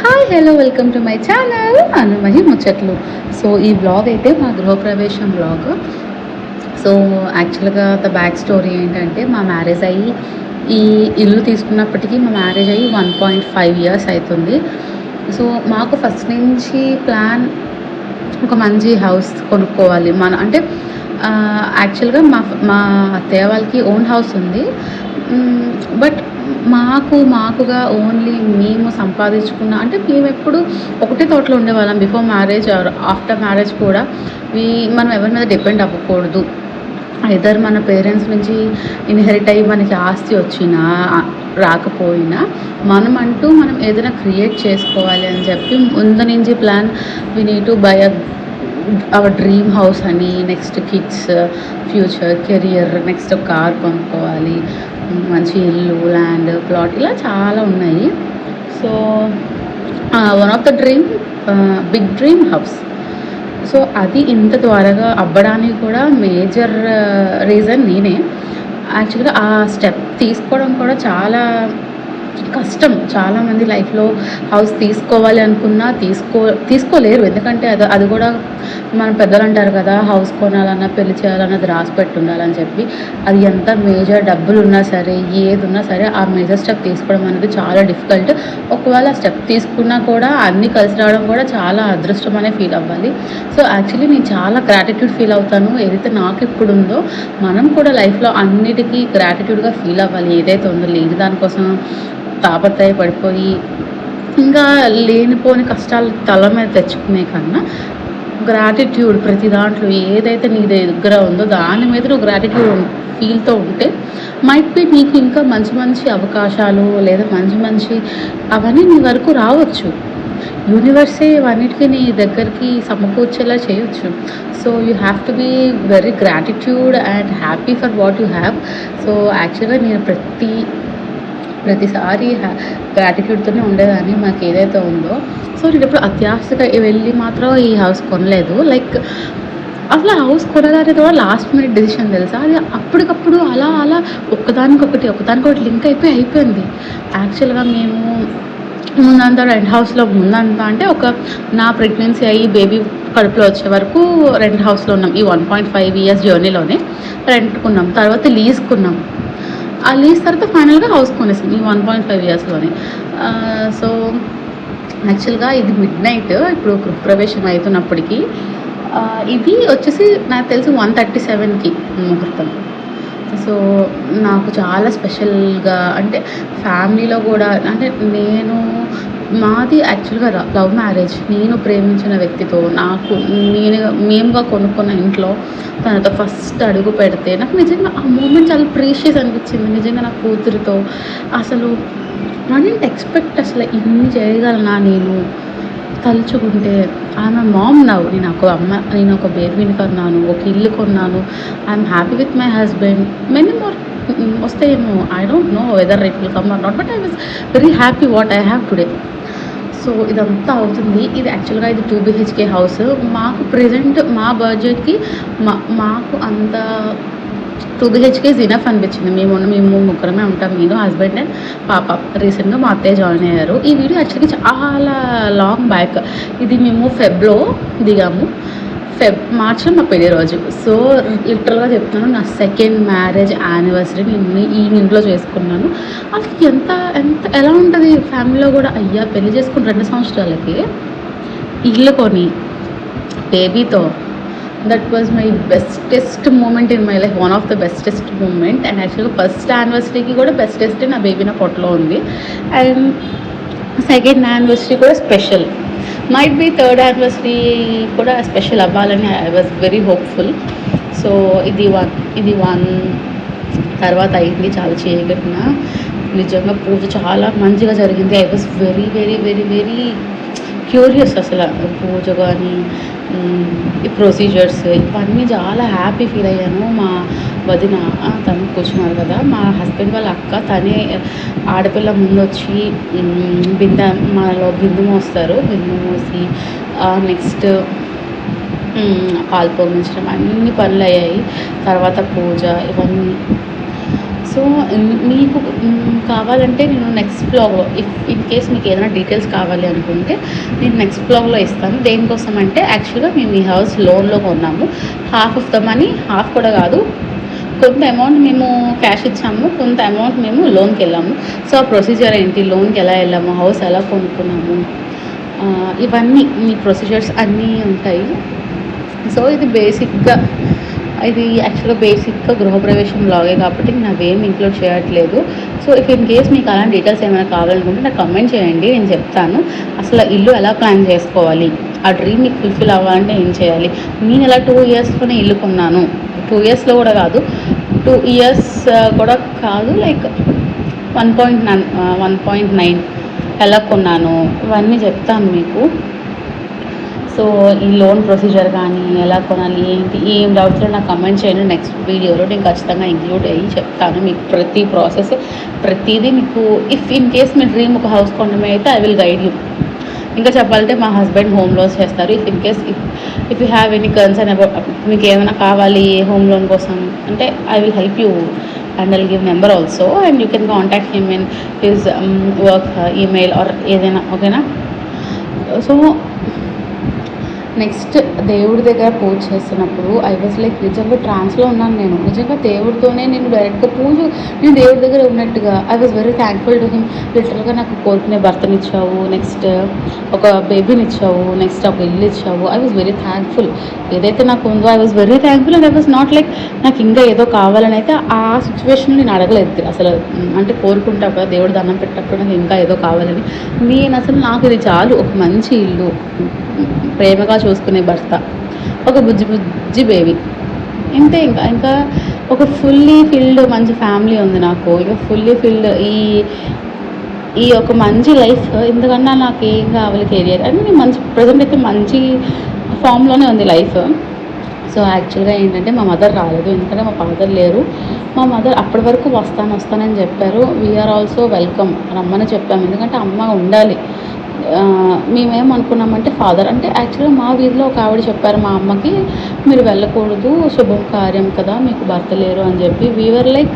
Hi hello welcome to my channel Anumahi ముచ్చట్లు. So ఈ blog అయితే మా గృహప్రవేశం బ్లాగ్. సో యాక్చువల్గా ద బ్యాక్ స్టోరీ ఏంటంటే మా మ్యారేజ్ అయ్యి ఈ ఇల్లు తీసుకున్నప్పటికీ మా మ్యారేజ్ అయ్యి 1.5 years అవుతుంది. సో మాకు ఫస్ట్ నుంచి ప్లాన్ ఒక మంచి హౌస్ కొనుక్కోవాలి. మన అంటే యాక్చువల్గా మా మా అత్తయ్య వాళ్ళకి ఓన్ హౌస్ ఉంది. బట్ మాకుగా ఓన్లీ మేము సంపాదించుకున్న అంటే మేమెప్పుడు ఒకటే తోటలో ఉండేవాళ్ళం before marriage or after marriage కూడా. వీ మనం ఎవరి మీద డిపెండ్ అవ్వకూడదు. ఐదర్ మన పేరెంట్స్ నుంచి ఇన్హెరిట్ అయ్యి మనకి ఆస్తి వచ్చినా రాకపోయినా మనం ఏదైనా క్రియేట్ చేసుకోవాలి అని చెప్పి ముందు నుంచి plan. We need to buy our dream house అని, next kids future career, next car కొనుక్కోవాలి, మంచి ఇల్లు, ల్యాండ్, ప్లాట్, ఇలా చాలా ఉన్నాయి. So one of the dream big dream house. So అది ఇంత త్వరగా అవ్వడానికి కూడా మేజర్ రీజన్ నేనే. యాక్చువల్గా ఆ స్టెప్ తీసుకోవడం కూడా చాలా కష్టం. చాలామంది లైఫ్లో హౌస్ తీసుకోవాలి అనుకున్నా తీసుకోలేరు. ఎందుకంటే అది కూడా మన పెద్దలు అంటారు కదా, హౌస్ కొనాలన్నా పెళ్లి చేయాలన్నది రాసి పెట్టి ఉండాలని చెప్పి. అది ఎంత మేజర్ డబ్బులు ఉన్నా సరే, ఏది ఉన్నా సరే ఆ మేజర్ స్టెప్ తీసుకోవడం అనేది చాలా డిఫికల్ట్. ఒకవేళ ఆ స్టెప్ తీసుకున్నా కూడా అన్నీ కలిసి రావడం కూడా చాలా అదృష్టం అనే ఫీల్ అవ్వాలి. సో యాక్చువల్లీ నేను చాలా గ్రాటిట్యూడ్ ఫీల్ అవుతాను. ఏదైతే నాకు ఇప్పుడు ఉందో మనం కూడా లైఫ్లో అన్నిటికీ గ్రాటిట్యూడ్గా ఫీల్ అవ్వాలి. ఏదైతే ఉందో లేని దానికోసం తాపత్రయ పడిపోయి ఇంకా లేనిపోని కష్టాలు తల మీద తెచ్చుకునే కన్నా గ్రాటిట్యూడ్ ప్రతి దాంట్లో ఏదైతే నీ దగ్గర ఉందో దాని మీద నువ్వు గ్రాటిట్యూడ్ ఫీల్తో ఉంటే మైట్ బి నీకు ఇంకా మంచి మంచి అవకాశాలు లేదా మంచి అవన్నీ నీ వరకు రావచ్చు. యూనివర్సే అన్నిటికీ నీ దగ్గరికి సమకూర్చేలా చేయొచ్చు. So you have to be very gratitude and happy for what you have. So యాక్చువల్గా నేను ప్రతిసారి గ్రాటిట్యూడ్తోనే ఉండేదాన్ని మాకు ఏదైతే ఉందో. సో నేను ఎప్పుడు అత్యాశగా వెళ్ళి మాత్రం ఈ హౌస్ కొనలేదు. లైక్ అసలు హౌస్ కొనడానికి కూడా లాస్ట్ మినిట్ డెసిషన్ తెలుసా. అది అప్పటికప్పుడు అలా ఒకదానికొకటి లింక్ అయిపోయింది. యాక్చువల్గా మేము ముందంతా రెంట్ హౌస్లో అంటే నా ప్రెగ్నెన్సీ అయ్యి బేబీ కడుపులో వచ్చే వరకు రెంట్ హౌస్లో ఉన్నాం. ఈ 1.5 years జర్నీలోనే రెంట్కున్నాం. తర్వాత లీజ్కున్నాం. ఆ లీజ్ తర్వాత ఫైనల్గా హౌస్ కొనేసాం ఈ 1.5 yearsలోనే. సో యాక్చువల్గా ఇది మిడ్నైట్ ఇప్పుడు గృహప్రవేశం అవుతున్నప్పటికీ ఇది వచ్చేసి నాకు తెలిసి 1:37కి ముహూర్తం. సో నాకు చాలా స్పెషల్గా అంటే ఫ్యామిలీలో కూడా అంటే మాది యాక్చువల్గా లవ్ మ్యారేజ్. నేను ప్రేమించిన వ్యక్తితో మేముగా కొనుక్కున్న ఇంట్లో తనతో ఫస్ట్ అడుగు పెడితే నాకు నిజంగా ఆ మూమెంట్ చాలా ప్రీషియస్ అనిపించింది. నిజంగా నా కూతురితో అసలు ఐ డిడ్ంట్ ఎక్స్పెక్ట్ అసలు ఇన్ని చేయగలనా నేను తలుచుకుంటే. ఆమె మామ్ నవ్. నేను ఒక బేబీని కొన్నాను, ఒక ఇల్లు కొన్నాను. I'm happy with my husband. Many more వస్తాయేమో, I don't know whether it will come or not, but I was very happy what I have today. So ఇదంతా అవుతుంది. ఇది యాక్చువల్గా ఇది 2 BHK హౌస్. మాకు ప్రెజెంట్ మా బడ్జెట్కి మాకు అంత 2 BHK ఈజ్ ఇనఫ్ అనిపించింది. మేము ముగ్గురమే ఉంటాం, నేను హస్బెండ్ అండ్ పాప. రీసెంట్గా మా అత్తయ్య జాయిన్ అయ్యారు. ఈ వీడియో యాక్చువల్గా చాలా లాంగ్ బ్యాక్. ఇది మేము ఫెబ్లో దిగాము. మార్చిలో మా పెళ్లి రోజు. సో లిటరల్గా చెప్తున్నాను, నా సెకండ్ మ్యారేజ్ యానివర్సరీ నేను ఈ ఇంట్లో చేసుకున్నాను. అసలు ఎలా ఉంటుంది ఫ్యామిలీలో కూడా. అయ్యా పెళ్లి చేసుకుని 2 సంవత్సరాలకి ఇల్లు కొని బేబీతో. That was my bestest moment in my life. One of the bestest moment. And యాక్చువల్గా ఫస్ట్ యానివర్సరీకి కూడా బెస్టెస్ట్ నా బేబీ నా పొట్టలో ఉంది. అండ్ సెకండ్ యానివర్సరీ కూడా special. Might be third anniversary కూడా స్పెషల్ అవ్వాలని I was very hopeful. So ఇది వన్ తర్వాత అయింది. చాలా చేయగలిగిన నిజంగా పూజ చాలా మంచిగా జరిగింది. I was very very very very curious. అసలు పూజ కానీ ఈ ప్రొసీజర్స్ ఇవన్నీ చాలా హ్యాపీ ఫీల్ అయ్యాను. మా వదిన తను కూర్చున్నారు కదా, మా హస్బెండ్ వాళ్ళ అక్క, తనే ఆడపిల్ల ముందు వచ్చి బిందు మోస్తారు. బిందు మోసి నెక్స్ట్ పాలు పొంగించడం అన్ని పనులు అయ్యాయి. తర్వాత పూజ ఇవన్నీ. సో మీకు కావాలంటే నేను నెక్స్ట్ బ్లాగ్లో ఇన్ కేస్ మీకు ఏదైనా డీటెయిల్స్ కావాలి అనుకుంటే నేను నెక్స్ట్ బ్లాగ్లో ఇస్తాను. దేనికోసం అంటే యాక్చువల్గా మేము ఈ హౌస్ లోన్లో కొన్నాము. Half of the money, half కూడా కాదు, కొంత అమౌంట్ మేము క్యాష్ ఇచ్చాము, కొంత అమౌంట్ మేము లోన్కి వెళ్ళాము. సో ఆ ప్రొసీజర్ ఏంటి, లోన్కి ఎలా వెళ్ళాము, హౌస్ ఎలా కొనుక్కున్నాము, ఇవన్నీ మీ ప్రొసీజర్స్ అన్నీ ఉంటాయి. సో ఇది బేసిక్గా, ఇది యాక్చువల్గా బేసిక్గా గృహప్రవేశం లాగే కాబట్టి నేను అవేమి ఇంక్లూడ్ చేయట్లేదు. సో ఇఫ్ ఇన్ కేస్ మీకు అలాంటి డీటెయిల్స్ ఏమైనా కావాలనుకుంటే నాకు కమెంట్ చేయండి, నేను చెప్తాను. అసలు ఇల్లు ఎలా ప్లాన్ చేసుకోవాలి, ఆ డ్రీమ్ మీకు ఫుల్ఫిల్ అవ్వాలంటే ఏం చేయాలి. నేను ఇలా 2 ఇయర్స్లోనే ఇల్లు కొన్నాను, 2 ఇయర్స్లో కూడా కాదు, 2 ఇయర్స్ కూడా కాదు, లైక్ 1.9 ఎలా కొన్నాను ఇవన్నీ చెప్తాను మీకు. సో ఈ లోన్ ప్రొసీజర్ కానీ ఎలా కొనాలి ఏంటి, ఏం డౌట్స్ నాకు కమెంట్ చేయండి. నెక్స్ట్ వీడియోలో నేను ఖచ్చితంగా ఇంక్లూడ్ అయ్యి చెప్తాను మీకు ప్రతి ప్రాసెస్, ప్రతిదీ మీకు. If in case me dream ఒక హౌస్ కొనడమే అయితే ఐ విల్ గైడ్ యూ. ఇంకా చెప్పాలంటే మా హస్బెండ్ హోమ్ లోన్స్ చేస్తారు. If in case if you have any concern about, మీకు ఏమైనా కావాలి హోమ్ లోన్ కోసం అంటే I will help you and I'll give number also and you can contact him in his work email are ఏదైనా, ఓకేనా. So next దేవుడి దగ్గర పూజ చేస్తున్నప్పుడు ఐ వాజ్ లైక్ నిజంగా ట్రాన్స్లో ఉన్నాను నేను. నిజంగా దేవుడితోనే నేను డైరెక్ట్గా నేను దేవుడి దగ్గర ఉన్నట్టుగా I was very thankful to him. లిటరల్గా నాకు కోరుకునే భర్తనిచ్చావు, నెక్స్ట్ ఒక బేబీని ఇచ్చావు, నెక్స్ట్ ఒక ఇల్లు ఇచ్చావు. I was very thankful. ఏదైతే నాకు ఉందో I was very thankful and I was not like నాకు ఇంకా ఏదో కావాలని అయితే ఆ సిచ్యువేషన్ నేను అడగలేదు అసలు. అంటే కోరుకుంటా కదా దేవుడు దండం పెట్టినప్పుడు నాకు ఇంకా ఏదో కావాలని. నేను అసలు నాకు ఇది చాలు, ఒక మంచి ఇల్లు, ప్రేమగా చూసుకునే భర్త, ఒక బుజ్జి బేబీ, ఇంతే. ఇంకా ఒక ఫుల్లీ ఫిల్డ్ మంచి ఫ్యామిలీ ఉంది నాకు. ఇక ఫుల్లీ ఫిల్డ్ ఈ ఒక మంచి లైఫ్, ఎందుకన్నా నాకు ఏం కావాలి కెరియర్ అని మంచి ప్రజెంట్ అయితే మంచి ఫామ్లోనే ఉంది లైఫ్. సో యాక్చువల్గా ఏంటంటే మా మదర్ రాలేదు, ఎందుకంటే మా ఫాదర్ లేరు. మా మదర్ అప్పటి వరకు వస్తానని చెప్పారు. వీఆర్ ఆల్సో వెల్కమ్, రమ్మని చెప్పాము, ఎందుకంటే అమ్మ ఉండాలి. మేమేమనుకున్నామంటే ఫాదర్ అంటే యాక్చువల్గా మా వీధిలో ఒక ఆవిడ చెప్పారు మా అమ్మకి, మీరు వెళ్ళకూడదు, శుభం కార్యం కదా, మీకు భర్త లేరు అని చెప్పి. We are like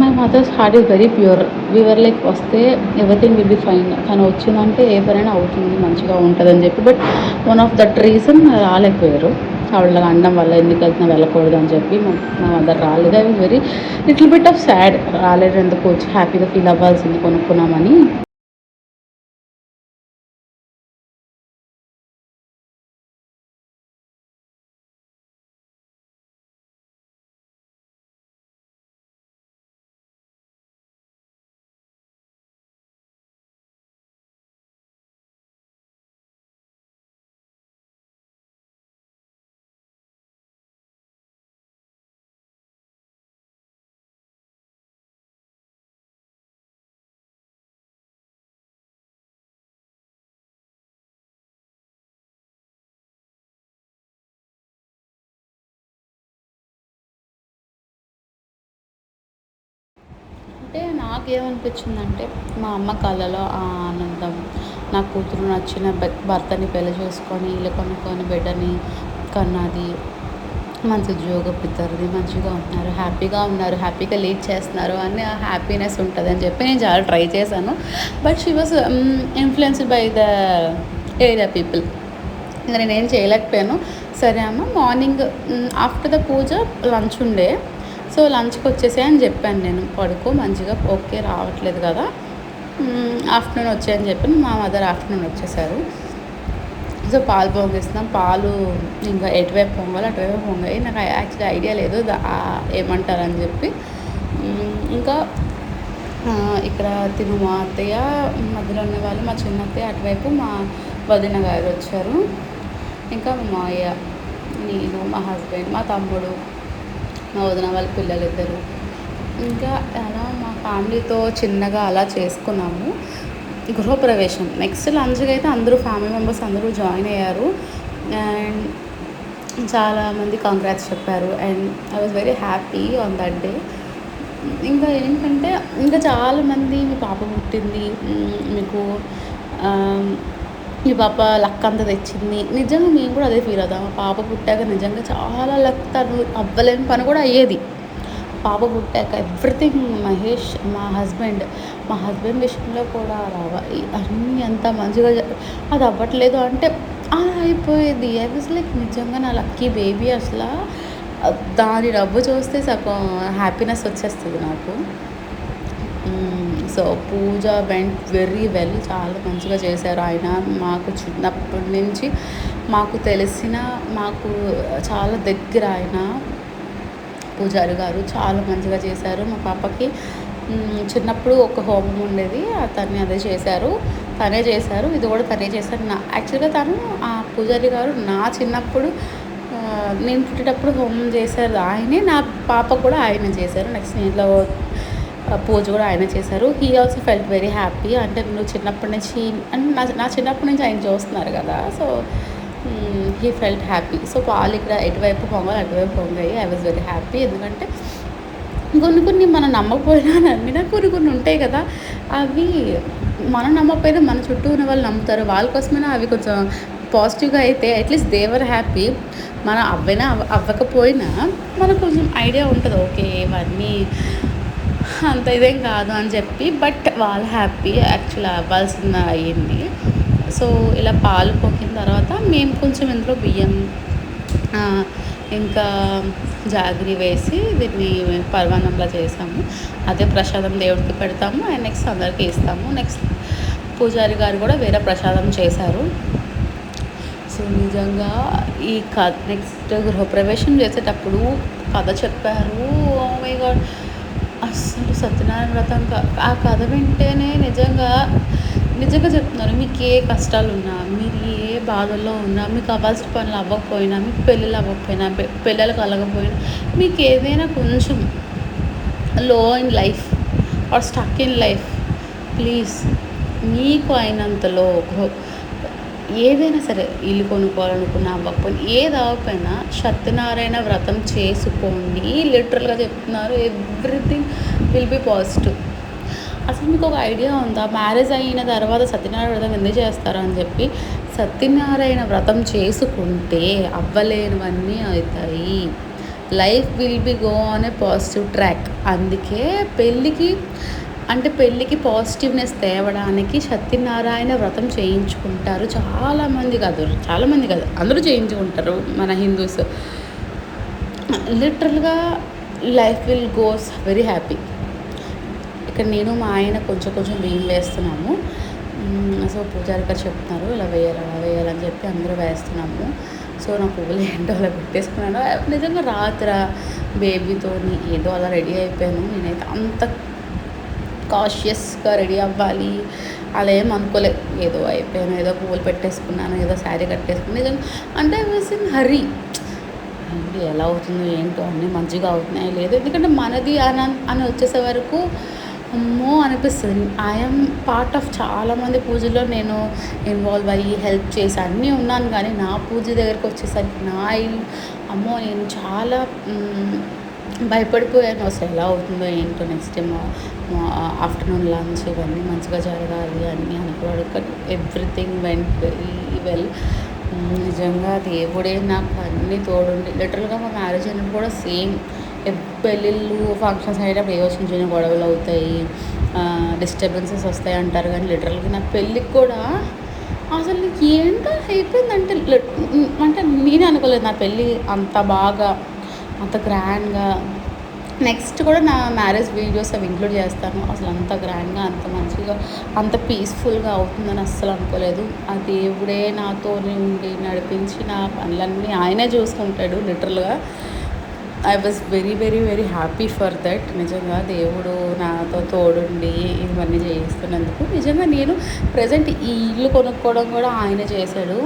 my mother's heart is very pure. We are like వస్తే ఎవ్రీథింగ్ విల్ బి ఫైన్, తను వచ్చిందంటే ఏ పనైనా అవుతుంది, మంచిగా ఉంటుంది అని చెప్పి. But one of that reason రాలేకపోయారు. ఆవిడలాగా అనడం వల్ల ఎందుకు వెళ్తున్నా వెళ్ళకూడదు అని చెప్పి మా మదర్ రాలేదు. I was very little bit of sad, రాలేదు ఎందుకు, వచ్చి హ్యాపీగా ఫీల్ అవ్వాల్సింది కొనుక్కున్నామని. అంటే నాకేమనిపించిందంటే మా అమ్మ కళ్ళలో ఆ ఆనందం, నా కూతురు నచ్చిన భర్తని పెళ్లి చేసుకొని ఇల్లు కొనుక్కొని బిడ్డని కన్నది, మంచి ఉద్యోగం ఇద్దరిది, మంచిగా ఉంటున్నారు, హ్యాపీగా లీడ్ చేస్తున్నారు అని ఆ హ్యాపీనెస్ ఉంటుంది అని చెప్పి నేను చాలా ట్రై చేశాను. But she was influenced by the area people. ఇంకా నేనేం చేయలేకపోయాను. సరే అమ్మ, morning after the puja lunch ఉండే, సో లంచ్కి వచ్చేసే అని చెప్పాను నేను, పడుకో మంచిగా, ఓకే రావట్లేదు కదా, ఆఫ్టర్నూన్ వచ్చాయని చెప్పి మా మదర్ ఆఫ్టర్నూన్ వచ్చేసారు. సో పాలు పొంగిస్తున్నాం, పాలు ఇంకా ఎటువైపు పొంగాలి అటువైపు పొంగాయి. నాకు యాక్చువల్లీ ఐడియా లేదు ఏమంటారని చెప్పి. ఇంకా ఇక్కడ తిను మా అత్తయ్య, మధ్యలో ఉన్న వాళ్ళు మా చిన్న అత్తయ్య, అటువైపు మా వదిన గారు వచ్చారు. ఇంకా మా మావయ్య, నేను, మా హస్బెండ్, మా తమ్ముడు, మా వదిన వాళ్ళ పిల్లలు ఇద్దరు. ఇంకా అలా మా ఫ్యామిలీతో చిన్నగా అలా చేసుకున్నాము గృహప్రవేశం. నెక్స్ట్ లంచ్కి అయితే అందరూ ఫ్యామిలీ మెంబర్స్ అందరూ జాయిన్ అయ్యారు అండ్ చాలామంది కంగ్రాట్స్ చెప్పారు and I was very happy on that day. ఇంకా ఏంటంటే ఇంకా చాలామంది మీ పాప పుట్టింది, మీకు మీ పాప లక్ అంతా తెచ్చింది. నిజంగా మేము కూడా అదే ఫీల్ అవుతాం. మా పాప పుట్టాక నిజంగా చాలా లక్, తను అవ్వలేని పని కూడా అయ్యేది. పాప పుట్టాక ఎవ్రీథింగ్ మహేష్ మా హస్బెండ్ విషయంలో కూడా అన్నీ అంత మంచిగా అది అవ్వట్లేదు అంటే అలా అయిపోయేది. ఐ వాజ్ లైక్ నిజంగా నా లక్కీ బేబీ అసల. దాని నవ్వు చూస్తే సగం హ్యాపీనెస్ వచ్చేస్తది నాకు. సో పూజ వెంట్ వెరీ వెల్. చాలా మంచిగా చేశారు ఆయన. మాకు చిన్నప్పటి నుంచి మాకు చాలా దగ్గర ఆయన పూజారి గారు. చాలా మంచిగా చేశారు మా పాపకి. చిన్నప్పుడు ఒక హోమం ఉండేది, అదే చేశారు. ఇది కూడా తనే చేశారు. యాక్చువల్గా ఆ పూజారి గారు నా చిన్నప్పుడు నేను పుట్టేటప్పుడు హోమం చేశారు ఆయనే. నా పాప కూడా ఆయనే చేశారు. నెక్స్ట్ ఇంట్లో పూజ కూడా ఆయన చేశారు. He also felt very happy. అంటే నువ్వు చిన్నప్పటి నుంచి అంటే నా చిన్నప్పటి నుంచి ఆయన చూస్తున్నారు కదా, so he felt happy. So పాలు ఇక్కడ ఎటువైపు పొంగాలి అటువైపు పొంగాయి. I was very happy. ఎందుకంటే కొన్ని మనం నమ్మకపోయినా నమ్మినా కొన్ని ఉంటాయి కదా, అవి మనం నమ్మకపోయినా మన చుట్టూ ఉన్న వాళ్ళు నమ్ముతారు. వాళ్ళ కోసమైనా అవి కొంచెం పాజిటివ్గా అయితే అట్లీస్ట్ దేవర్ హ్యాపీ. మనం అవ్వకపోయినా మనకు కొంచెం ఐడియా ఉంటుంది, ఓకే ఇవన్నీ అంత ఇదేం కాదు అని చెప్పి. బట్ వాళ్ళు హ్యాపీ. యాక్చువల్లీ అవ్వాల్సింది అయ్యింది. సో ఇలా పాలు పొంగిన తర్వాత మేము కొంచెం ఇందులో బియ్యం ఇంకా జాగ్రి వేసి దీన్ని పరమాన్నంలా చేసాము. అదే ప్రసాదం దేవుడికి పెడతాము అండ్ నెక్స్ట్ అందరికీ ఇస్తాము. నెక్స్ట్ పూజారి గారు కూడా వేరే ప్రసాదం చేశారు. సో నిజంగా ఈ నెక్స్ట్ గృహప్రవేశం చేసేటప్పుడు కథ చెప్పారు. ఓ మై గాడ్, అస్సలు సత్యనారాయణ వ్రతం ఆ కథ వింటేనే నిజంగా చెప్తున్నారు. మీకు ఏ కష్టాలు ఉన్నా, మీరు ఏ బాధల్లో ఉన్నా, మీకు అవ్వాల్సిన పనులు అవ్వకపోయినా, మీకు పెళ్ళిళ్ళు అవ్వకపోయినా, పిల్లలు కలగకపోయినా, మీకు ఏదైనా కొంచెం low in life or stuck in life, please మీకు అయినంతలో ఏదైనా సరే, ఇల్లు కొనుక్కోవాలనుకున్నా అవ్వకపోయినా, ఏది అవ్వకపోయినా సత్యనారాయణ వ్రతం చేసుకోండి. లిటరల్గా చెప్తున్నారు, ఎవ్రీథింగ్ విల్ బి పాజిటివ్. అసలు మీకు ఒక ఐడియా ఉందా, మ్యారేజ్ అయిన తర్వాత సత్యనారాయణ వ్రతం ఎందుకు చేస్తారు అని చెప్పి? సత్యనారాయణ వ్రతం చేసుకుంటే అవ్వలేనివన్నీ అవుతాయి. Life will be go on a positive track. అందుకే పెళ్ళికి పాజిటివ్నెస్ తేవడానికి సత్యనారాయణ వ్రతం చేయించుకుంటారు. చాలామంది కాదు అందరూ చేయించుకుంటారు మన హిందూస్. లిటరల్గా life will goes very happy. ఇక్కడ నేను మా ఆయన కొంచెం బియ్యం వేస్తున్నాము. సో పూజారి గారు చెప్తున్నారు ఇలా వేయాలని చెప్పి అందరూ వేస్తున్నాము. సో నా పువ్వులు ఏంటో అలా పెట్టేసుకున్నాను. నిజంగా రాత్రి బేబీతో ఏదో అలా రెడీ అయిపోయాను. నేనైతే అంత కాషియస్గా రెడీ అవ్వాలి అలా ఏం అనుకోలేదు. ఏదో అయిపోయాను, ఏదో పువ్వులు పెట్టేసుకున్నాను, ఏదో శారీ కట్టేసుకున్నాను. నిజంగా అంటే ఐ వాజ్ ఇన్ హరీ. ఎలా అవుతుందో ఏంటో అన్నీ మంచిగా అవుతున్నాయి లేదు, ఎందుకంటే మనది అని వచ్చేసే వరకు అమ్మో అనిపిస్తుంది. ఐఎమ్ పార్ట్ ఆఫ్ చాలామంది పూజలో నేను ఇన్వాల్వ్ అయ్యి హెల్ప్ చేసి అన్నీ ఉన్నాను. కానీ నా పూజ దగ్గరికి వచ్చేసరికి అమ్మో నేను చాలా భయపడిపోయాను. అసలు ఎలా అవుతుందో ఏంటో, నెక్స్ట్ టైం ఆఫ్టర్నూన్ లంచ్ ఇవన్నీ మంచిగా జరగాలి అన్నీ అనుకోవడం. కానీ ఎవ్రీథింగ్ వెంట్ వెల్. నిజంగా దేవుడే నాకు అన్నీ తోడుండి. లిటరల్గా మా మ్యారేజ్ అయినప్పుడు కూడా సేమ్. పెళ్ళిళ్ళు ఫంక్షన్స్ అయినప్పుడు ఏ చిన్న చిన్న గొడవలు అవుతాయి, డిస్టర్బెన్సెస్ వస్తాయి అంటారు. కానీ లిటరల్గా నా పెళ్ళికి కూడా అసలు నీకు ఏంటో అయిపోయిందంటే నేనే అనుకోలేదు నా పెళ్ళి అంత బాగా, అంత గ్రాండ్గా. నెక్స్ట్ కూడా నా మ్యారేజ్ వీడియోస్ అవి ఇంక్లూడ్ చేస్తాను. అసలు అంత గ్రాండ్గా, అంత మంచిగా, అంత పీస్ఫుల్గా అవుతుందని అస్సలు అనుకోలేదు. ఆ దేవుడే నాతోనే ఉండి నడిపించి నా పనులన్నీ ఆయనే చూసుకుంటాడు. లిటరల్గా I was very very very happy for that. నిజంగా దేవుడు నాతో తోడుండి ఇవన్నీ చేయిస్తున్నందుకు. నిజంగా నేను ప్రజెంట్ ఈ ఇల్లు కొనుక్కోవడం కూడా ఆయన చేశాడు.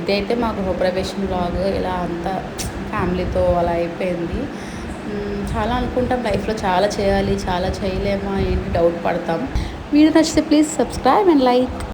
ఇదైతే మాకు గృహప్రవేశం వ్లాగ్ ఇలా అంతా ఫ్యామిలీతో అలా అయిపోయింది. చాలా అనుకుంటాం లైఫ్లో, చాలా చేయాలి, చాలా చేయలేమా ఏంటి డౌట్ పడతాం. వీడియో నచ్చితే ప్లీజ్ సబ్స్క్రైబ్ అండ్ లైక్.